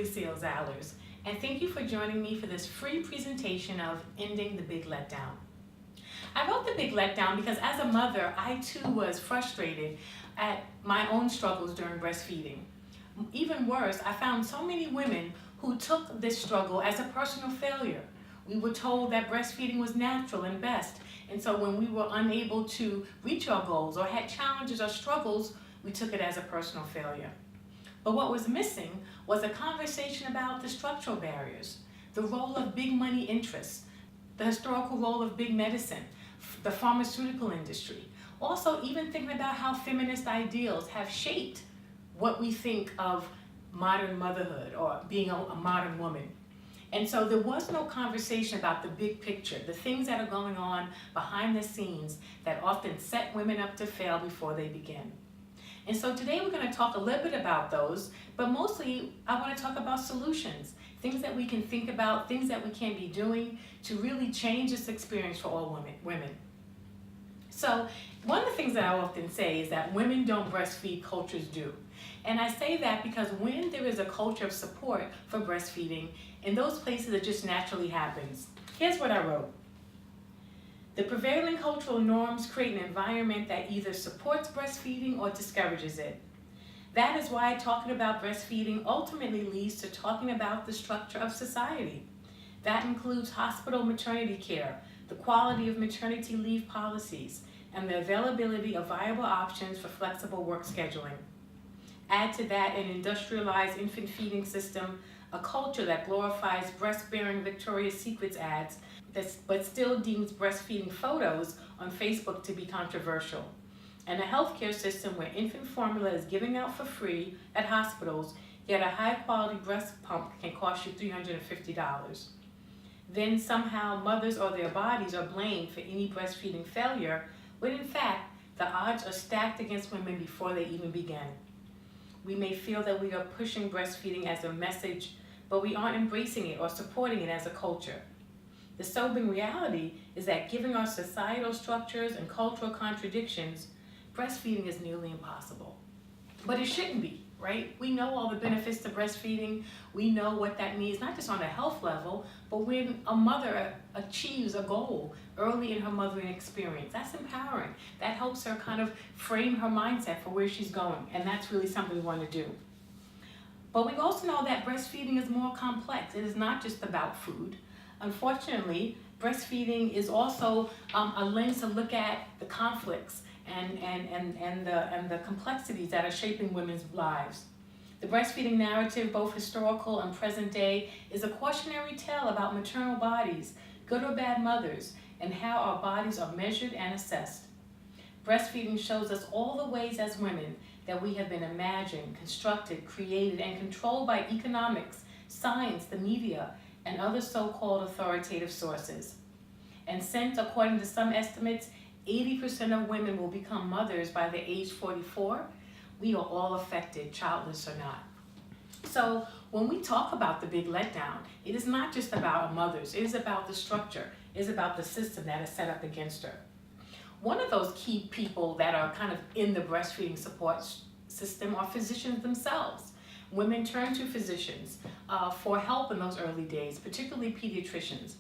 Seals Allers, and thank you for joining me for this free presentation of Ending the Big Letdown. I wrote The Big Letdown because as a mother, I too was frustrated at my own struggles during breastfeeding. Even worse, I found so many women who took this struggle as a personal failure. We were told that breastfeeding was natural and best, and so when we were unable to reach our goals or had challenges or struggles, we took it as a personal failure. But what was missing was a conversation about the structural barriers, the role of big money interests, the historical role of big medicine, the pharmaceutical industry. Also, even thinking about how feminist ideals have shaped what we think of modern motherhood or being a modern woman. And so there was no conversation about the big picture, the things that are going on behind the scenes that often set women up to fail before they begin. And so today we're going to talk a little bit about those, but mostly I want to talk about solutions, things that we can think about, things that we can be doing to really change this experience for all women. So one of the things that I often say is that women don't breastfeed, cultures do. And I say that because when there is a culture of support for breastfeeding, in those places it just naturally happens. Here's what I wrote. The prevailing cultural norms create an environment that either supports breastfeeding or discourages it. That is why talking about breastfeeding ultimately leads to talking about the structure of society. That includes hospital maternity care, the quality of maternity leave policies, and the availability of viable options for flexible work scheduling. Add to that an industrialized infant feeding system, a culture that glorifies breast-bearing Victoria's Secret ads, but still deems breastfeeding photos on Facebook to be controversial, and a healthcare system where infant formula is given out for free at hospitals, yet a high-quality breast pump can cost you $350. Then somehow mothers or their bodies are blamed for any breastfeeding failure, when in fact the odds are stacked against women before they even begin. We may feel that we are pushing breastfeeding as a message, but we aren't embracing it or supporting it as a culture. The sobering reality is that given our societal structures and cultural contradictions, breastfeeding is nearly impossible. But it shouldn't be, right? We know all the benefits to breastfeeding. We know what that means, not just on a health level, but when a mother achieves a goal early in her mothering experience. That's empowering. That helps her kind of frame her mindset for where she's going, and that's really something we want to do. But we also know that breastfeeding is more complex. It is not just about food. Unfortunately, breastfeeding is also a lens to look at the conflicts and the complexities that are shaping women's lives. The breastfeeding narrative, both historical and present day, is a cautionary tale about maternal bodies, good or bad mothers, and how our bodies are measured and assessed. Breastfeeding shows us all the ways as women that we have been imagined, constructed, created, and controlled by economics, science, the media, and other so-called authoritative sources. And since, according to some estimates, 80% of women will become mothers by the age 44, we are all affected, childless or not. So when we talk about the big letdown, it is not just about our mothers, it is about the structure, it is about the system that is set up against her. One of those key people that are kind of in the breastfeeding support system are physicians themselves. Women turn to physicians for help in those early days, particularly pediatricians.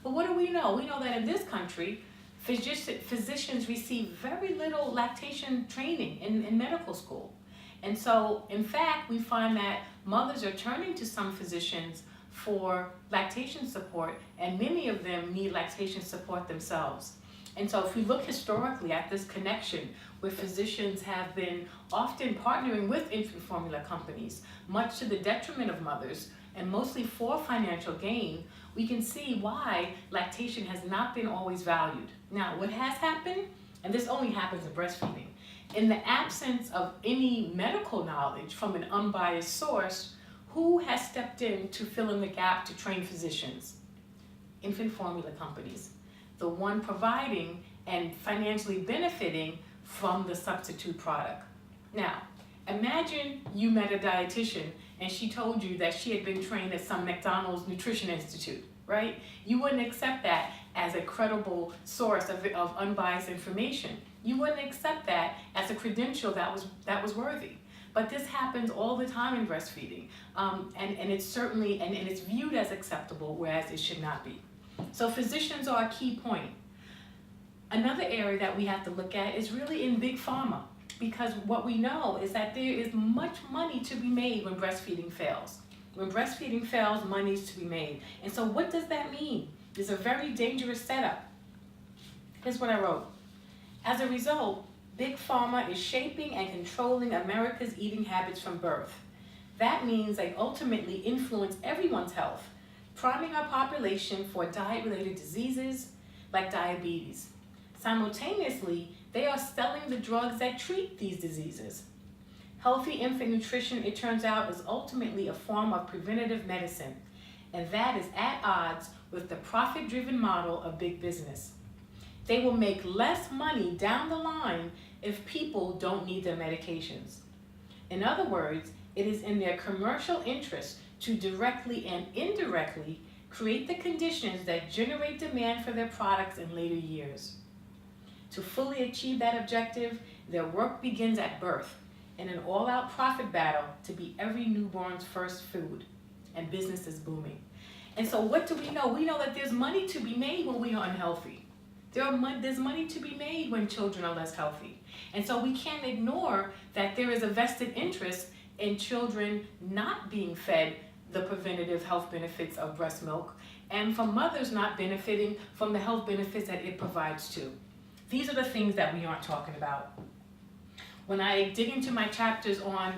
But what do we know? We know that in this country, physicians receive very little lactation training in medical school. And so, in fact, we find that mothers are turning to some physicians for lactation support, and many of them need lactation support themselves. And so if we look historically at this connection where physicians have been often partnering with infant formula companies, much to the detriment of mothers, and mostly for financial gain, we can see why lactation has not been always valued. Now, what has happened, and this only happens in breastfeeding, in the absence of any medical knowledge from an unbiased source, who has stepped in to fill in the gap to train physicians? Infant formula companies. The one providing and financially benefiting from the substitute product. Now, imagine you met a dietitian and she told you that she had been trained at some McDonald's Nutrition Institute, right? You wouldn't accept that as a credible source of unbiased information. You wouldn't accept that as a credential that was worthy. But this happens all the time in breastfeeding, and it's certainly, and it's viewed as acceptable, whereas it should not be. So physicians are a key point. Another area that we have to look at is really in big pharma, because what we know is that there is much money to be made when breastfeeding fails. When breastfeeding fails, money is to be made. And so what does that mean? It's a very dangerous setup. Here's what I wrote. As a result, big pharma is shaping and controlling America's eating habits from birth. That means they ultimately influence everyone's health, priming our population for diet-related diseases like diabetes. Simultaneously, they are selling the drugs that treat these diseases. Healthy infant nutrition, it turns out, is ultimately a form of preventative medicine, and that is at odds with the profit-driven model of big business. They will make less money down the line if people don't need their medications. In other words, it is in their commercial interest to directly and indirectly create the conditions that generate demand for their products in later years. To fully achieve that objective, their work begins at birth in an all-out profit battle to be every newborn's first food, and business is booming. And so what do we know? We know that there's money to be made when we are unhealthy. There's money to be made when children are less healthy. And so we can't ignore that there is a vested interest in children not being fed the preventative health benefits of breast milk, and for mothers not benefiting from the health benefits that it provides too. These are the things that we aren't talking about. When I dig into my chapters on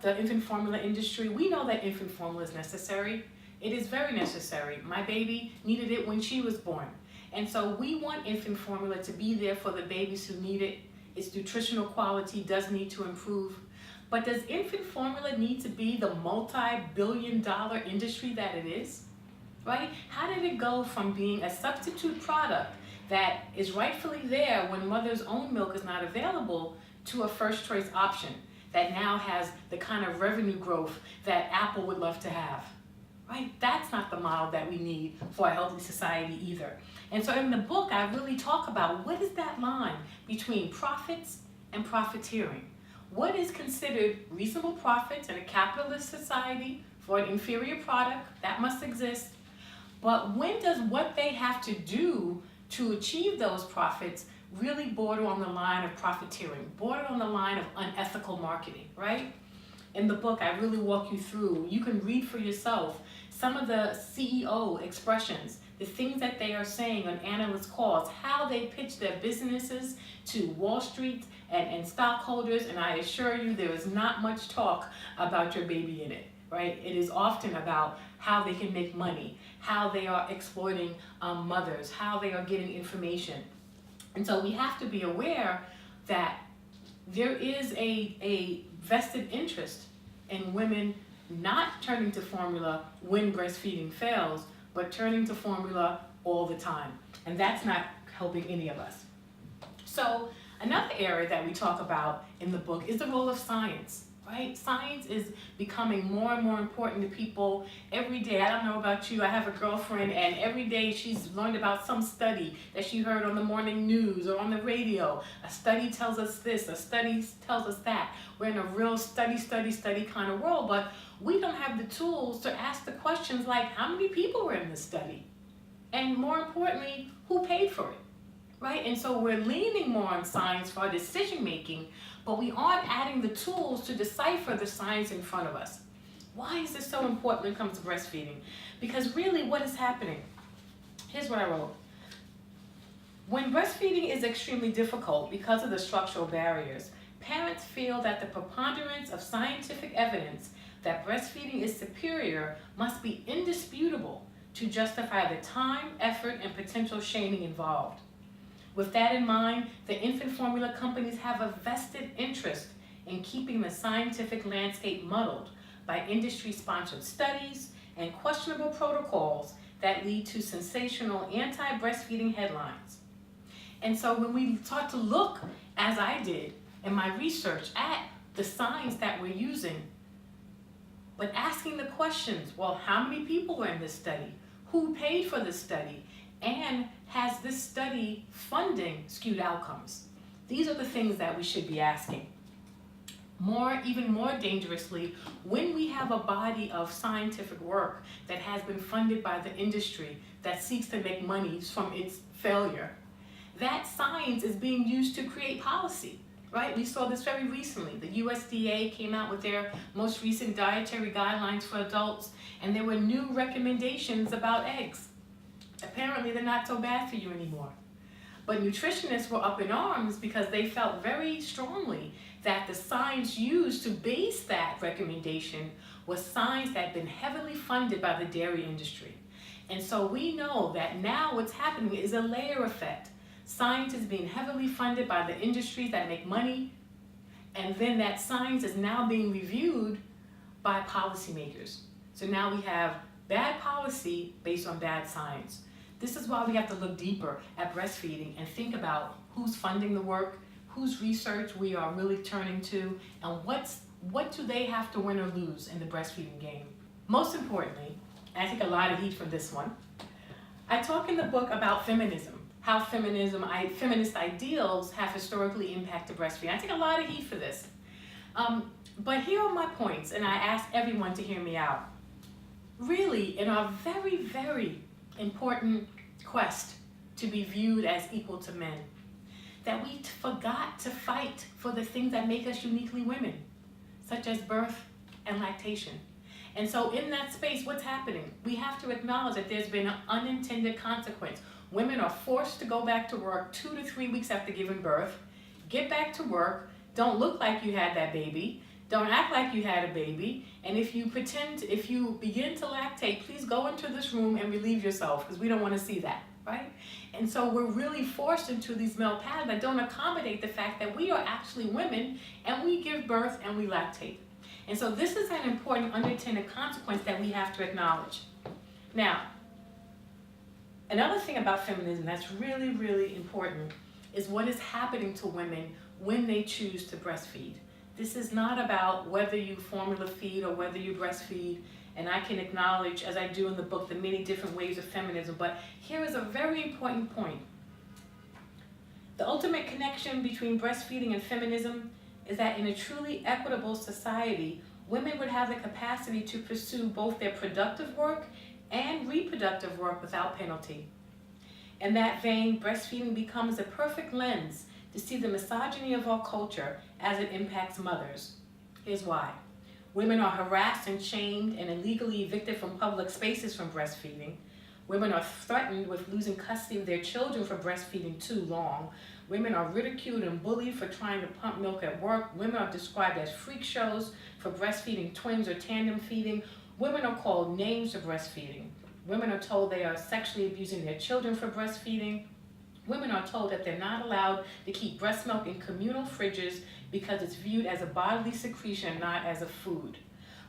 the infant formula industry, we know that infant formula is necessary. It is very necessary. My baby needed it when she was born. And so we want infant formula to be there for the babies who need it. Its nutritional quality does need to improve. But does infant formula need to be the multi-billion-dollar industry that it is? Right? How did it go from being a substitute product that is rightfully there when mother's own milk is not available to a first choice option that now has the kind of revenue growth that Apple would love to have? Right? That's not the model that we need for a healthy society either. And so in the book, I really talk about what is that line between profits and profiteering. What is considered reasonable profits in a capitalist society for an inferior product? That must exist. But when does what they have to do to achieve those profits really border on the line of profiteering, border on the line of unethical marketing, right? In the book, I really walk you through. You can read for yourself some of the CEO expressions, the things that they are saying on analyst calls, how they pitch their businesses to Wall Street and stockholders, and I assure you there is not much talk about your baby in it, right? It is often about how they can make money, how they are exploiting mothers, how they are getting information. And so we have to be aware that there is a vested interest in women not turning to formula when breastfeeding fails, but turning to formula all the time. And that's not helping any of us. So another area that we talk about in the book is the role of science, right? Science is becoming more and more important to people every day. I don't know about you, I have a girlfriend, and every day she's learned about some study that she heard on the morning news or on the radio. A study tells us this, a study tells us that. We're in a real study kind of world, but we don't have the tools to ask the questions like, how many people were in this study? And more importantly, who paid for it, right? And so we're leaning more on science for our decision making, but we aren't adding the tools to decipher the science in front of us. Why is this so important when it comes to breastfeeding? Because really what is happening? Here's what I wrote. When breastfeeding is extremely difficult because of the structural barriers, parents feel that the preponderance of scientific evidence that breastfeeding is superior must be indisputable to justify the time, effort, and potential shaming involved. With that in mind, the infant formula companies have a vested interest in keeping the scientific landscape muddled by industry-sponsored studies and questionable protocols that lead to sensational anti-breastfeeding headlines. And so when we start to look, as I did in my research, at the science that we're using, but asking the questions, well, how many people were in this study? Who paid for this study? And has this study funding skewed outcomes? These are the things that we should be asking. Even more dangerously, when we have a body of scientific work that has been funded by the industry that seeks to make money from its failure, that science is being used to create policy, right? We saw this very recently. The USDA came out with their most recent dietary guidelines for adults, and there were new recommendations about eggs. Apparently, they're not so bad for you anymore. But nutritionists were up in arms because they felt very strongly that the science used to base that recommendation was science that had been heavily funded by the dairy industry. And so we know that now what's happening is a layer effect. Science is being heavily funded by the industries that make money, and then that science is now being reviewed by policymakers. So now we have bad policy based on bad science. This is why we have to look deeper at breastfeeding and think about who's funding the work, whose research we are really turning to, and what do they have to win or lose in the breastfeeding game. Most importantly, and I take a lot of heat from this one, I talk in the book about feminism, how feminist ideals have historically impacted breastfeeding. I take a lot of heat for this. But here are my points, and I ask everyone to hear me out. Really, in our very, very important quest to be viewed as equal to men, that we forgot to fight for the things that make us uniquely women, such as birth and lactation. And so in that space, what's happening? We have to acknowledge that there's been an unintended consequence. Women are forced to go back to work 2 to 3 weeks after giving birth, get back to work, don't look like you had that baby, don't act like you had a baby, and if you begin to lactate, please go into this room and relieve yourself, because we don't want to see that, right? And so we're really forced into these male patterns that don't accommodate the fact that we are actually women, and we give birth and we lactate. And so this is an important unintended consequence that we have to acknowledge. Now, another thing about feminism that's really, really important is what is happening to women when they choose to breastfeed. This is not about whether you formula feed or whether you breastfeed, and I can acknowledge, as I do in the book, the many different ways of feminism, but here is a very important point. The ultimate connection between breastfeeding and feminism is that in a truly equitable society, women would have the capacity to pursue both their productive work and reproductive work without penalty. In that vein, breastfeeding becomes a perfect lens to see the misogyny of our culture as it impacts mothers. Here's why. Women are harassed and shamed and illegally evicted from public spaces from breastfeeding. Women are threatened with losing custody of their children for breastfeeding too long. Women are ridiculed and bullied for trying to pump milk at work. Women are described as freak shows for breastfeeding twins or tandem feeding. Women are called names for breastfeeding. Women are told they are sexually abusing their children for breastfeeding. Women are told that they're not allowed to keep breast milk in communal fridges because it's viewed as a bodily secretion, not as a food.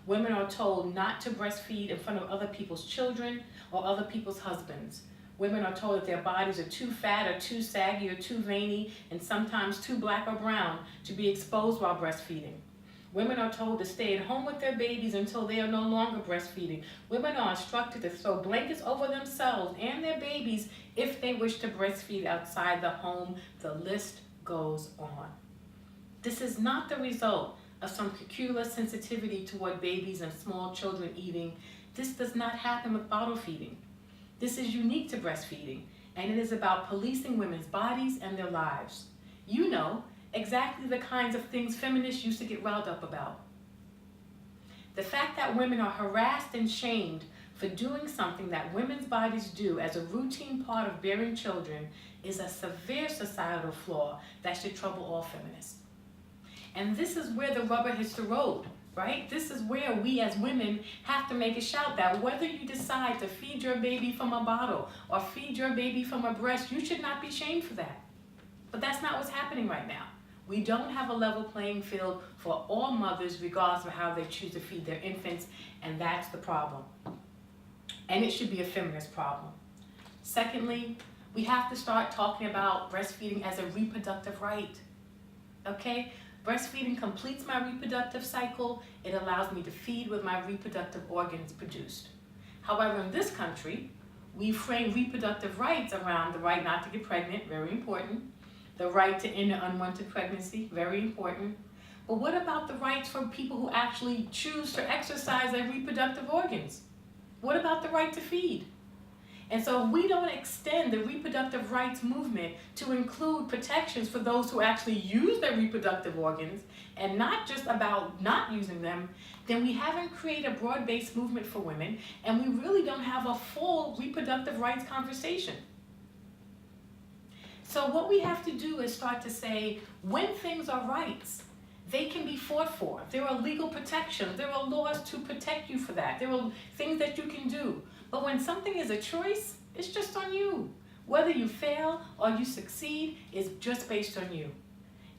Women are told not to breastfeed in front of other people's children or other people's husbands. Women are told that their bodies are too fat or too saggy or too veiny and sometimes too black or brown to be exposed while breastfeeding. Women are told to stay at home with their babies until they are no longer breastfeeding. Women are instructed to throw blankets over themselves and their babies if they wish to breastfeed outside the home. The list goes on. This is not the result of some peculiar sensitivity toward babies and small children eating. This does not happen with bottle feeding. This is unique to breastfeeding, and it is about policing women's bodies and their lives. You know exactly the kinds of things feminists used to get riled up about. The fact that women are harassed and shamed for doing something that women's bodies do as a routine part of bearing children is a severe societal flaw that should trouble all feminists. And this is where the rubber hits the road, right? This is where we as women have to make a shout that whether you decide to feed your baby from a bottle or feed your baby from a breast, you should not be shamed for that. But that's not what's happening right now. We don't have a level playing field for all mothers regardless of how they choose to feed their infants, and that's the problem. And it should be a feminist problem. Secondly, we have to start talking about breastfeeding as a reproductive right, okay? Breastfeeding completes my reproductive cycle. It allows me to feed with my reproductive organs produced. However, in this country, we frame reproductive rights around the right not to get pregnant, very important, the right to end an unwanted pregnancy, very important. But what about the rights for people who actually choose to exercise their reproductive organs? What about the right to feed? And so if we don't extend the reproductive rights movement to include protections for those who actually use their reproductive organs and not just about not using them, then we haven't created a broad-based movement for women, and we really don't have a full reproductive rights conversation. So what we have to do is start to say, when things are rights, they can be fought for. There are legal protections. There are laws to protect you for that. There are things that you can do. But when something is a choice, it's just on you. Whether you fail or you succeed is just based on you.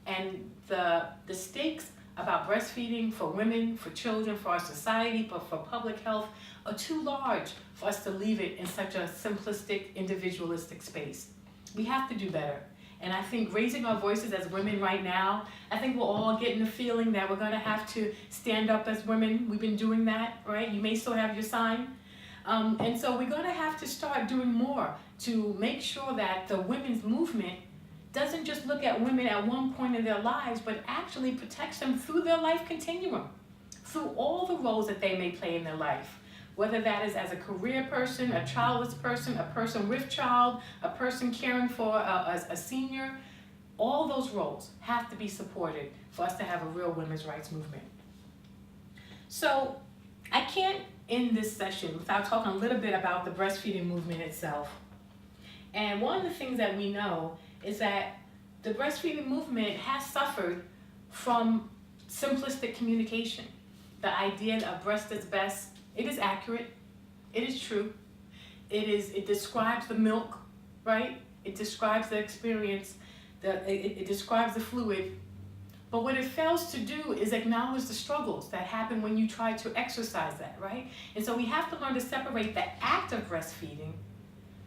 And the stakes about breastfeeding for women, for children, for our society, but for public health are too large for us to leave it in such a simplistic, individualistic space. We have to do better. And I think raising our voices as women right now, I think we're all getting the feeling that we're gonna have to stand up as women. We've been doing that, right? You may still have your sign. And so we're gonna have to start doing more to make sure that the women's movement doesn't just look at women at one point in their lives, but actually protects them through their life continuum, through all the roles that they may play in their life. Whether that is as a career person, a childless person, a person with child, a person caring for a senior, all those roles have to be supported for us to have a real women's rights movement. So I can't end this session without talking a little bit about the breastfeeding movement itself. And one of the things that we know is that the breastfeeding movement has suffered from simplistic communication. The idea that breast is best, it is accurate, it is true, it describes the milk, right? It describes the experience, it describes the fluid. But what it fails to do is acknowledge the struggles that happen when you try to exercise that, right? And so we have to learn to separate the act of breastfeeding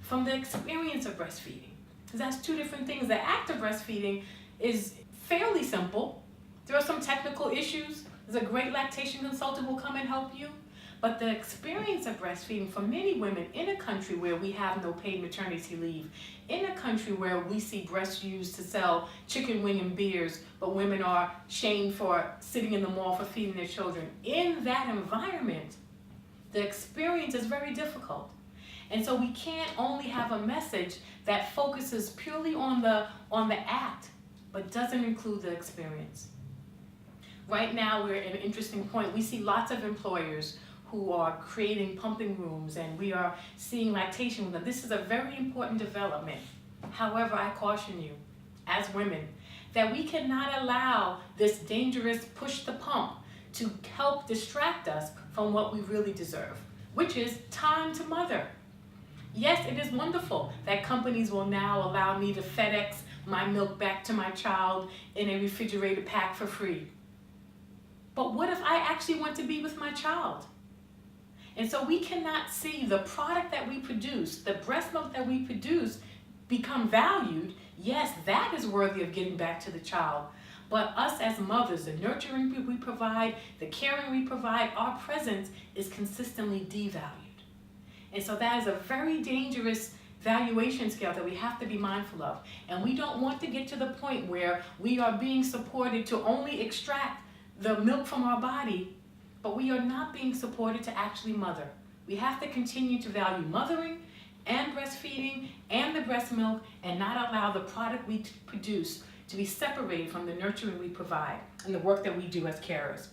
from the experience of breastfeeding. Because that's two different things. The act of breastfeeding is fairly simple. There are some technical issues. There's a great lactation consultant who will come and help you. But the experience of breastfeeding for many women in a country where we have no paid maternity leave, in a country where we see breasts used to sell chicken wing and beers, but women are shamed for sitting in the mall for feeding their children, in that environment, the experience is very difficult. And so we can't only have a message that focuses purely on the act, but doesn't include the experience. Right now, we're at an interesting point. We see lots of employers who are creating pumping rooms, and we are seeing lactation rooms. This is a very important development. However, I caution you, as women, that we cannot allow this dangerous push the pump to help distract us from what we really deserve, which is time to mother. Yes, it is wonderful that companies will now allow me to FedEx my milk back to my child in a refrigerated pack for free. But what if I actually want to be with my child? And so we cannot see the product that we produce, the breast milk that we produce, become valued. Yes, that is worthy of getting back to the child. But us as mothers, the nurturing we provide, the caring we provide, our presence is consistently devalued. And so that is a very dangerous valuation scale that we have to be mindful of. And we don't want to get to the point where we are being supported to only extract the milk from our body, but we are not being supported to actually mother. We have to continue to value mothering and breastfeeding and the breast milk, and not allow the product we produce to be separated from the nurturing we provide and the work that we do as carers.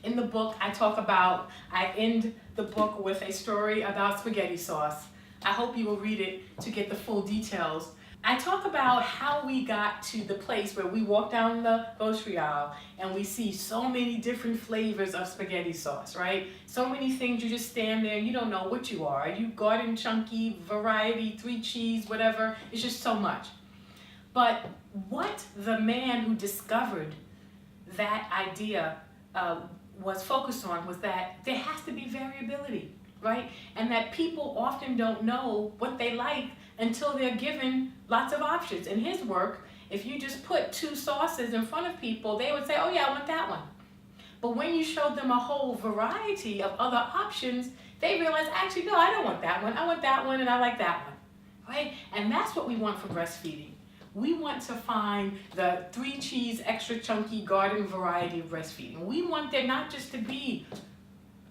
In the book, I end the book with a story about spaghetti sauce. I hope you will read it to get the full details. I talk about how we got to the place where we walk down the grocery aisle and we see so many different flavors of spaghetti sauce, right? So many things, you just stand there and you don't know what you are. Are you garden chunky, variety, 3 cheese, whatever? It's just so much. But what the man who discovered that idea was focused on was that there has to be variability, right? And that people often don't know what they like until they're given lots of options. In his work, if you just put 2 sauces in front of people, they would say, oh yeah, I want that one. But when you showed them a whole variety of other options, they realize, actually, no, I don't want that one. I want that one and I like that one, right? And that's what we want for breastfeeding. We want to find the 3 cheese, extra chunky garden variety of breastfeeding. We want there not just to be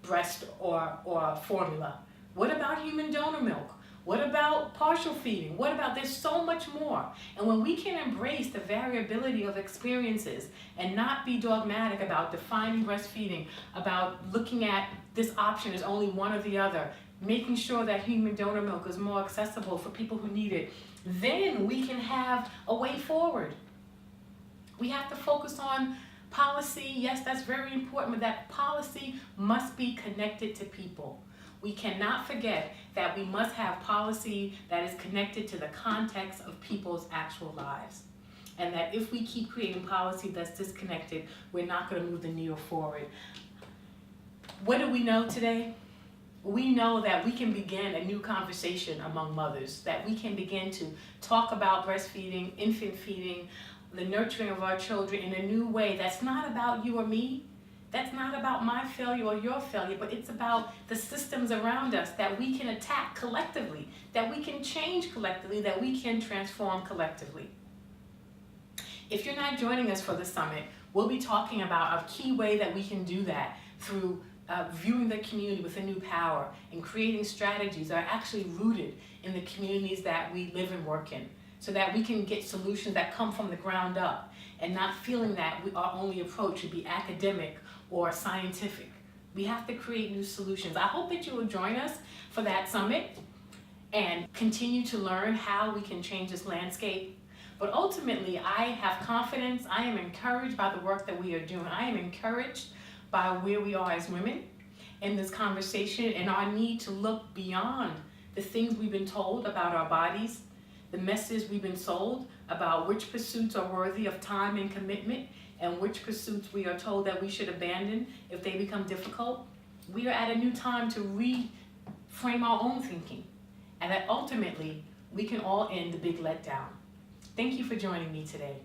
breast or formula. What about human donor milk? What about partial feeding? What about, there's so much more. And when we can embrace the variability of experiences and not be dogmatic about defining breastfeeding, about looking at this option as only one or the other, making sure that human donor milk is more accessible for people who need it, then we can have a way forward. We have to focus on policy. Yes, that's very important, but that policy must be connected to people. We cannot forget that we must have policy that is connected to the context of people's actual lives. And that if we keep creating policy that's disconnected, we're not going to move the needle forward. What do we know today? We know that we can begin a new conversation among mothers, that we can begin to talk about breastfeeding, infant feeding, the nurturing of our children in a new way that's not about you or me. That's not about my failure or your failure, but it's about the systems around us that we can attack collectively, that we can change collectively, that we can transform collectively. If you're not joining us for the summit, we'll be talking about a key way that we can do that through viewing the community with a new power and creating strategies that are actually rooted in the communities that we live and work in, so that we can get solutions that come from the ground up and not feeling that our only approach should be academic or scientific. We have to create new solutions. I hope that you will join us for that summit and continue to learn how we can change this landscape. But ultimately, I have confidence. I am encouraged by the work that we are doing. I am encouraged by where we are as women in this conversation and our need to look beyond the things we've been told about our bodies, the messages we've been sold about which pursuits are worthy of time and commitment, and which pursuits we are told that we should abandon if they become difficult. We are at a new time to reframe our own thinking, and that ultimately we can all end the big letdown. Thank you for joining me today.